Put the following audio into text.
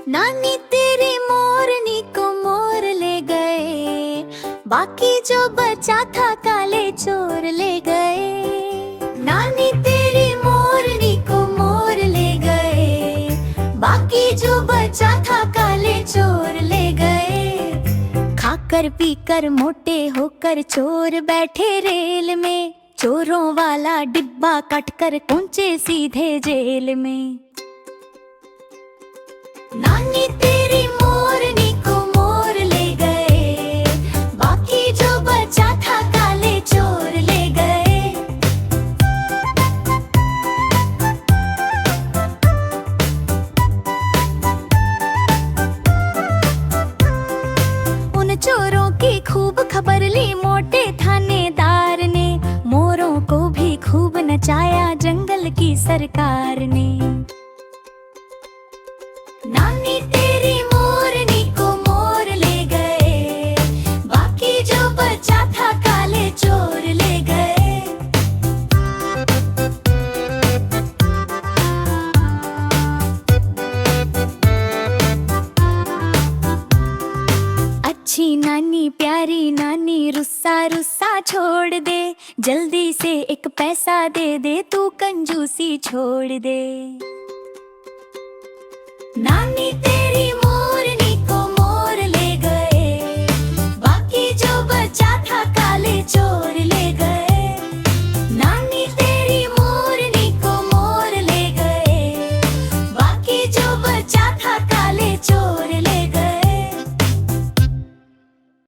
नानी तेरी मोरनी को मोर ले गए, बाकी जो बचा था काले चोर ले गए। नानी तेरी मोरनी को मोर ले गए, बाकी जो बचा था काले चोर ले गए। खाकर पीकर मोटे होकर चोर बैठे रेल में, चोरों वाला डिब्बा कटकर पहुंचे सीधे जेल में। नानी तेरी मोरनी को मोर ले गए, बाकी जो बचा था काले चोर ले गए। उन चोरों की खूब खबर ली मोटे थानेदार ने, मोरों को भी खूब नचाया जंगल की सरकार ने। नानी तेरी मोरनी को मोर ले गए, बाकी जो बचा था काले चोर ले गए। अच्छी नानी प्यारी नानी रुस्सा रुस्सा छोड़ दे, जल्दी से एक पैसा दे दे तू कंजूसी छोड़ दे। नानी तेरी